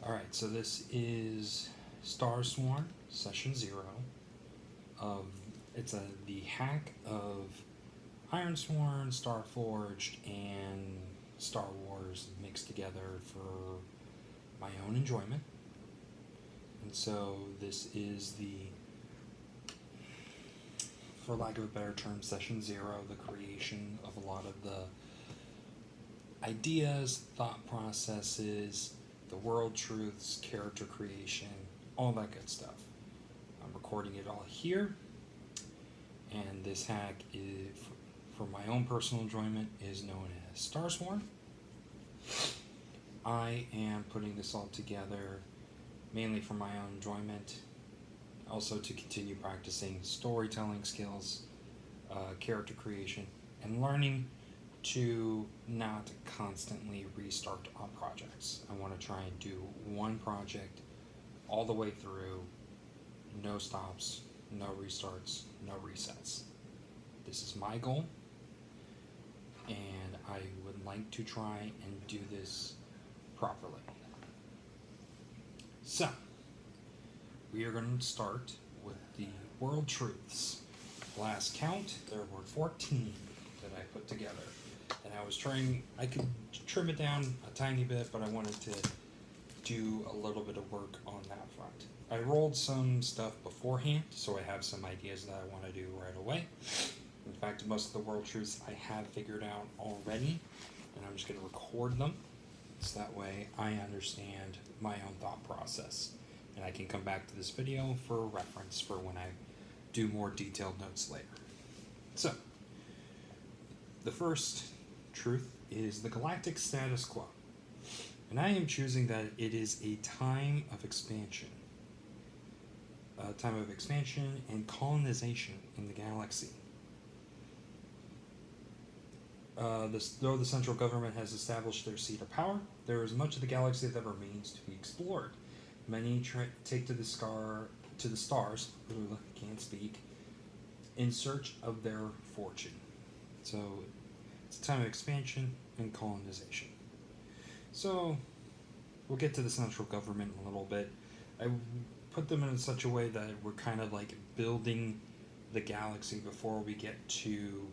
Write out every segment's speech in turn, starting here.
Alright, so this is Starsworn, Session 0 of the hack of Ironsworn, Starforged, and Star Wars mixed together for my own enjoyment. And so this is for lack of a better term, Session 0, the creation of a lot of the ideas, thought processes, the world truths, character creation, all that good stuff. I'm recording it all here, and this hack is, for my own personal enjoyment, is known as Starsworn. I am putting this all together mainly for my own enjoyment, also to continue practicing storytelling skills, character creation, and learning to not constantly restart on projects. I want to try and do one project all the way through, no stops, no restarts, no resets. This is my goal, and I would like to try and do this properly. So, we are going to start with the world truths. Last count, there were 14 that I put together. And I could trim it down a tiny bit, but I wanted to do a little bit of work on that front. I rolled some stuff beforehand, so I have some ideas that I want to do right away. In fact, most of the world truths I have figured out already, and I'm just going to record them, so that way I understand my own thought process. And I can come back to this video for reference for when I do more detailed notes later. So, the first truth is the galactic status quo. And I am choosing that it is a time of expansion. A time of expansion and colonization in the galaxy. Though the central government has established their seat of power, there is much of the galaxy that remains to be explored. Many take to the stars, can't speak, in search of their fortune. So it's a time of expansion and colonization. So we'll get to the central government in a little bit. I put them in such a way that we're kind of like building the galaxy before we get to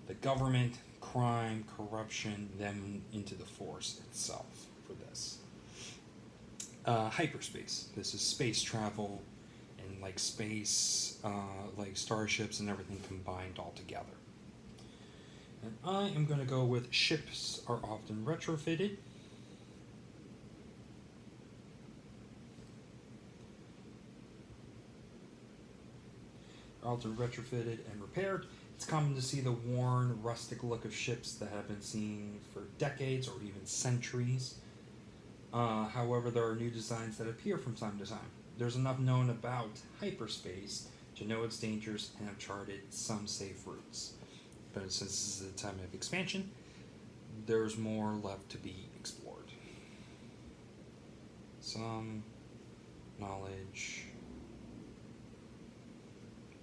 the government, crime, corruption, then into the Force itself for this. Hyperspace. This is space travel and like space, like starships and everything combined all together. And I am going to go with ships are often retrofitted. Often retrofitted and repaired. It's common to see the worn, rustic look of ships that have been seen for decades or even centuries. However, there are new designs that appear from time to time. There's enough known about hyperspace to know its dangers and have charted some safe routes. But since this is a time of expansion, there's more left to be explored. Some knowledge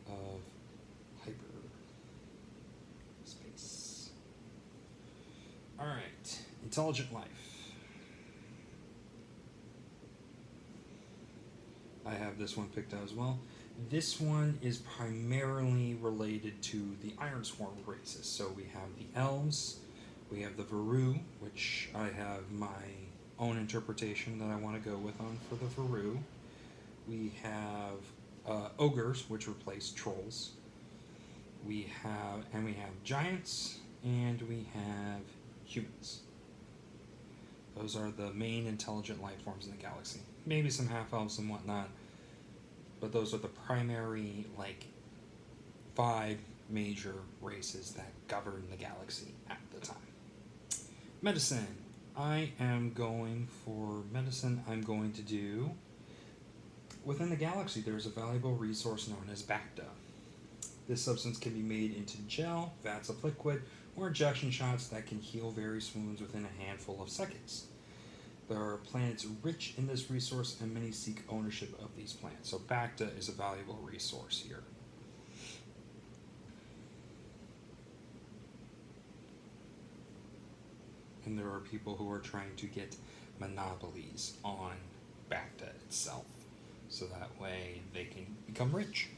of hyperspace. Alright, intelligent life. I have this one picked out as well. This one is primarily related to the Ironsworn races. So we have the Elves, we have the Varu, which I have my own interpretation that I want to go with on for the Varu. We have Ogres, which replace Trolls. We have Giants, and we have Humans. Those are the main intelligent life forms in the galaxy. Maybe some half-elves and whatnot, but those are the primary, 5 major races that govern the galaxy at the time. Medicine. I am going to do... Within the galaxy, there's a valuable resource known as Bacta. This substance can be made into gel, vats of liquid, or injection shots that can heal various wounds within a handful of seconds. There are planets rich in this resource, and many seek ownership of these plants. So Bacta is a valuable resource here. And there are people who are trying to get monopolies on back to itself. So that way they can become rich.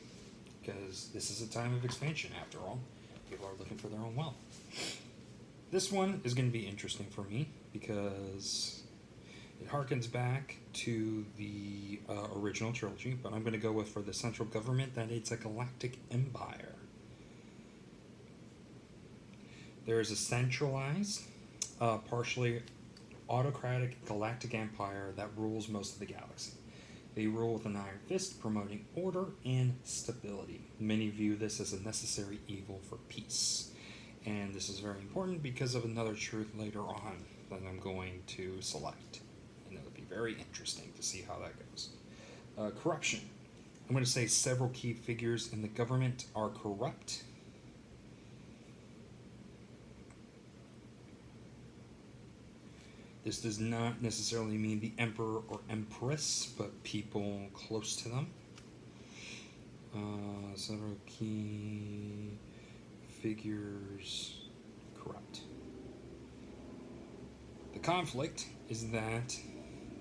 Because this is a time of expansion, after all. People are looking for their own wealth. This one is going to be interesting for me because it harkens back to the original trilogy, but I'm going to go with, for the central government, that it's a galactic empire. There is a centralized, partially autocratic galactic empire that rules most of the galaxy. They rule with an iron fist, promoting order and stability. Many view this as a necessary evil for peace. And this is very important because of another truth later on that I'm going to select. And it'll be very interesting to see how that goes. Corruption. I'm going to say several key figures in the government are corrupt. This does not necessarily mean the emperor or empress, but people close to them. Several key figures corrupt. The conflict is that,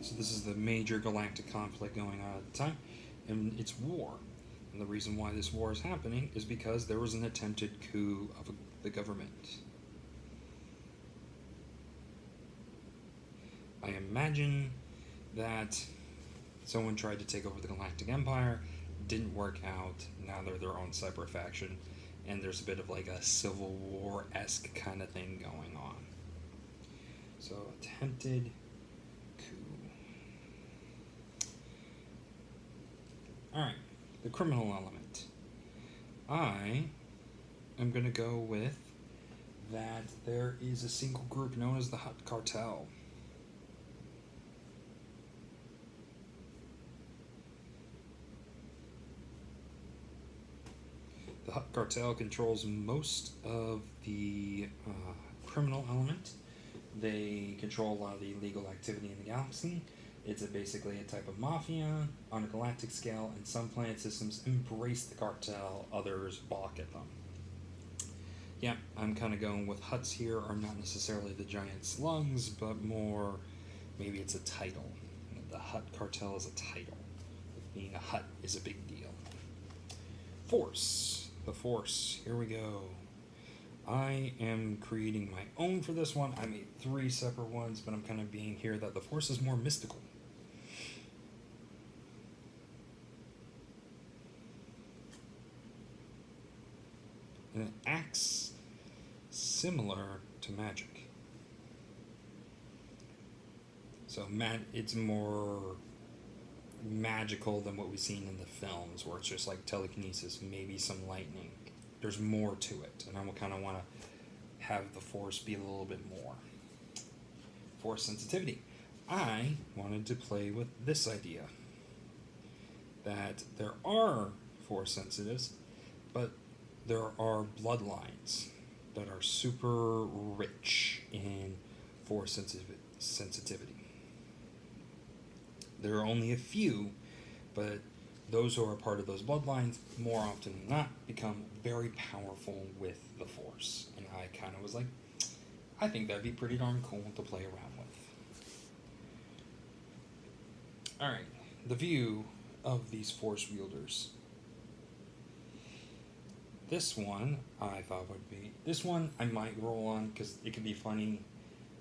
so this is the major galactic conflict going on at the time, and it's war. And the reason why this war is happening is because there was an attempted coup of the government. I imagine that someone tried to take over the Galactic Empire, didn't work out, now they're their own separate faction, and there's a bit of like a Civil War-esque kind of thing going on. So, attempted coup. Alright, the criminal element. I am going to go with that there is a single group known as the Hutt Cartel. The Hutt Cartel controls most of the criminal element. They control a lot of the illegal activity in the galaxy. It's basically a type of mafia on a galactic scale, and some planet systems embrace the cartel, others balk at them. Yeah, I'm kind of going with Hutts here are not necessarily the giant slugs, but more, maybe it's a title. The Hutt Cartel is a title. Being a Hutt is a big deal. Force. The Force. Here we go. I am creating my own for this one. I made 3 separate ones, but I'm kind of being here that the Force is more mystical. And it acts similar to magic. So it's more magical than what we've seen in the films, where it's just like telekinesis, maybe some lightning. There's more to it, and I will kind of want to have the Force be a little bit more. Force sensitivity. I wanted to play with this idea that there are Force sensitives, but there are bloodlines that are super rich in Force sensitivity. There are only a few, but those who are part of those bloodlines, more often than not, become very powerful with the Force. And I kind of was like, I think that'd be pretty darn cool to play around with. Alright, the view of these Force wielders. This one, I thought would be... This one I might roll on, because it could be funny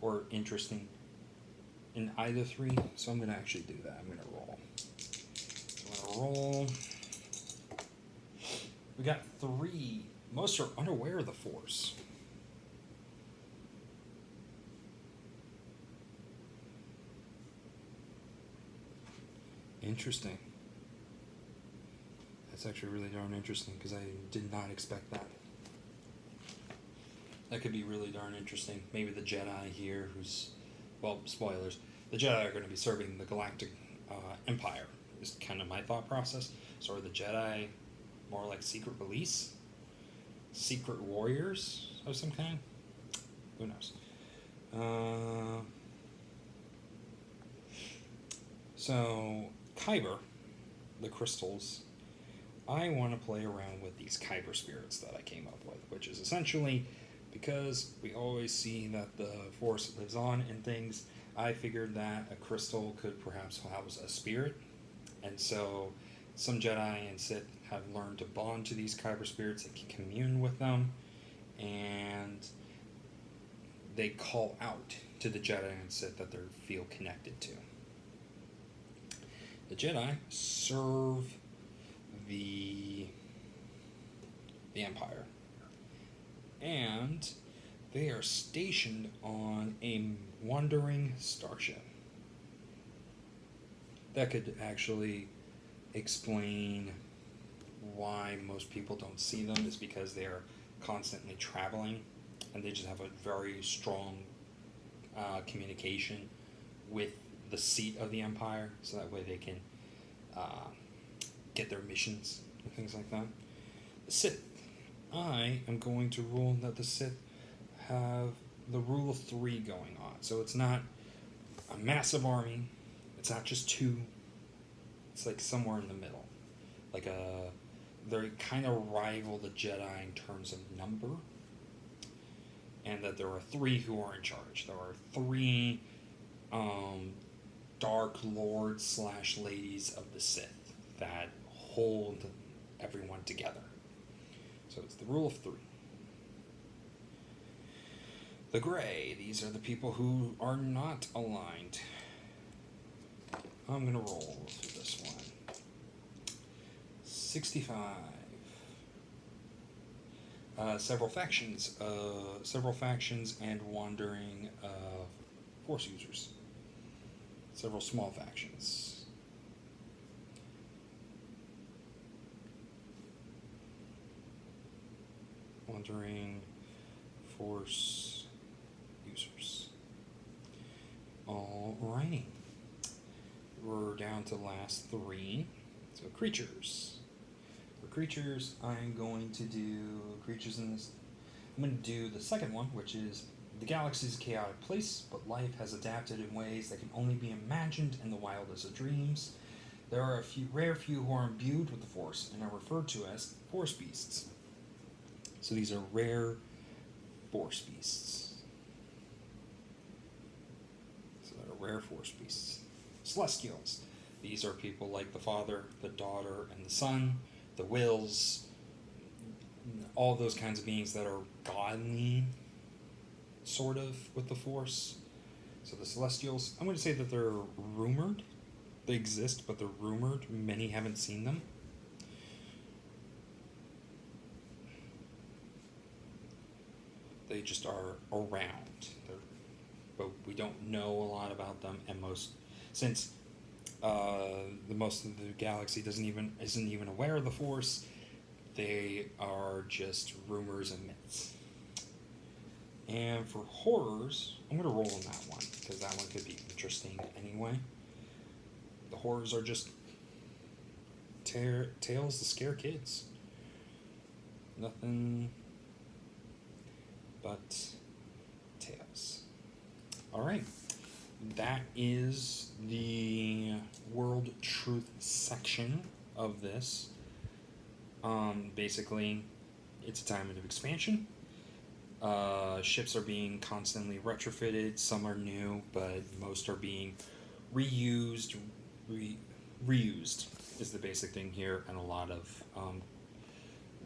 or interesting in either 3, so I'm going to actually do that. I'm going to roll. We got 3. Most are unaware of the Force. Interesting. That's actually really darn interesting, because I did not expect that. That could be really darn interesting. Maybe the Jedi here, who's... Well, spoilers. The Jedi are going to be serving the Galactic Empire, is kind of my thought process. So are the Jedi more like secret police? Secret warriors of some kind? Who knows? So, Kyber, the crystals, I want to play around with these Kyber spirits that I came up with, which is essentially, because we always see that the Force lives on in things, I figured that a crystal could perhaps house a spirit, and so some Jedi and Sith have learned to bond to these kyber spirits and can commune with them, and they call out to the Jedi and Sith that they feel connected to. The Jedi serve the Empire, and they are stationed on a wandering starship. That could actually explain why most people don't see them, is because they are constantly traveling, and they just have a very strong communication with the seat of the Empire, so that way they can get their missions and things like that. The Sith. I am going to rule that the Sith have the rule of 3 going on. So it's not a massive army. It's not just 2. It's like somewhere in the middle. Like they kind of rival the Jedi in terms of number. And that there are 3 who are in charge. There are 3 Dark Lords / ladies of the Sith that hold everyone together. So it's the rule of 3. The Gray, these are the people who are not aligned. I'm going to roll through this one. 65. Several factions and wandering Force users. Several small factions. Wandering Force users. Alrighty. We're down to the last 3. So creatures. For creatures, I'm going to do creatures in this. I'm going to do the second one, which is the galaxy is a chaotic place, but life has adapted in ways that can only be imagined in the wildest of dreams. There are a rare few who are imbued with the Force and are referred to as Force beasts. So these are rare Force beasts. So they're rare Force beasts. Celestials. These are people like the Father, the Daughter, and the Son, the Wills, all those kinds of beings that are godly, sort of, with the Force. So the Celestials, I'm going to say that they're rumored. They exist, but they're rumored. Many haven't seen them. They just are around. But we don't know a lot about them, and since the most of the galaxy isn't even aware of the Force, they are just rumors and myths. And for horrors, I'm going to roll on that one, because that one could be interesting anyway. The horrors are just tales to scare kids. Nothing but tales. Alright. That is the World Truth section of this. Basically, it's a time of expansion. Ships are being constantly retrofitted. Some are new, but most are being reused. Reused is the basic thing here, and a lot of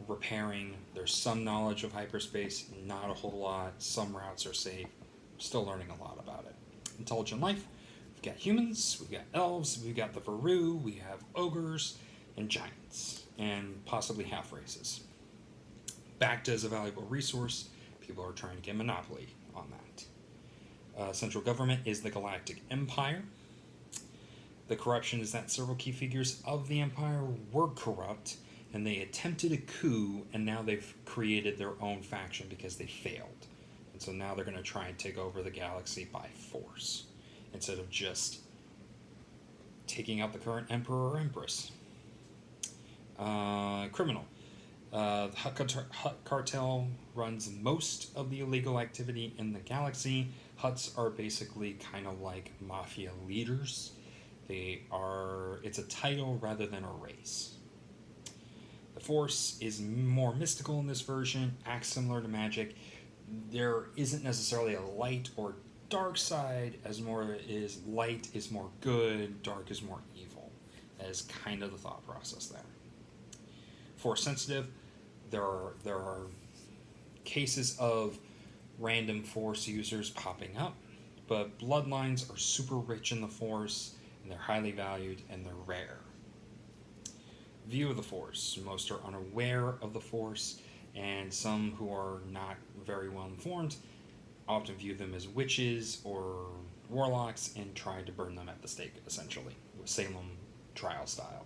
repairing. There's some knowledge of hyperspace, not a whole lot. Some routes are safe. Still learning a lot about it. Intelligent life. We've got humans, we've got elves, we've got the Varu, we have ogres, and giants, and possibly half races. Backed as a valuable resource, people are trying to get monopoly on that. Central government is the Galactic Empire. The corruption is that several key figures of the Empire were corrupt, and they attempted a coup, and now they've created their own faction because they failed. And so now they're going to try and take over the galaxy by force, instead of just taking out the current emperor or empress. Criminal. The Hutt cartel runs most of the illegal activity in the galaxy. Hutts are basically kind of like mafia leaders. It's a title rather than a race. The Force is more mystical in this version, acts similar to magic. There isn't necessarily a light or dark side as more is light is more good, dark is more evil. That is kind of the thought process there. Force sensitive, there are cases of random Force users popping up, but bloodlines are super rich in the Force, and they're highly valued, and they're rare. View of the Force. Most are unaware of the Force, and some who are not very well informed often view them as witches or warlocks and try to burn them at the stake, essentially, Salem trial style.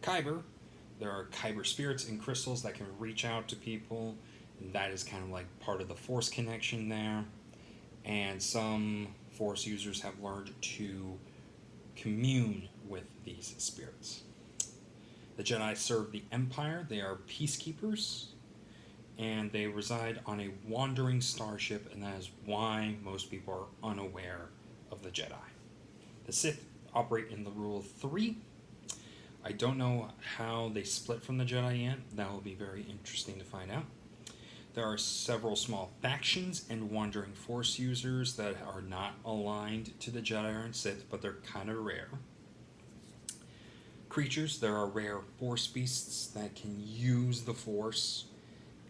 Kyber. There are Kyber spirits and crystals that can reach out to people, and that is kind of like part of the Force connection there. And some Force users have learned to commune with these spirits. The Jedi serve the Empire. They are peacekeepers, and they reside on a wandering starship, and that is why most people are unaware of the Jedi. The Sith operate in the rule of 3. I don't know how they split from the Jedi yet. That will be very interesting to find out. There are several small factions and wandering Force users that are not aligned to the Jedi and Sith, but they're kind of rare. Creatures, there are rare Force beasts that can use the Force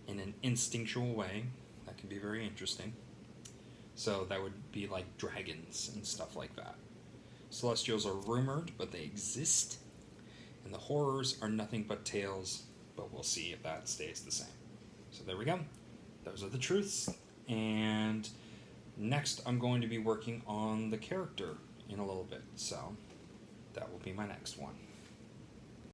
in an instinctual way. That can be very interesting. So that would be like dragons and stuff like that. Celestials are rumored, but they exist. And the horrors are nothing but tales, but we'll see if that stays the same. So there we go. Those are the truths. And next I'm going to be working on the character in a little bit. So that will be my next one.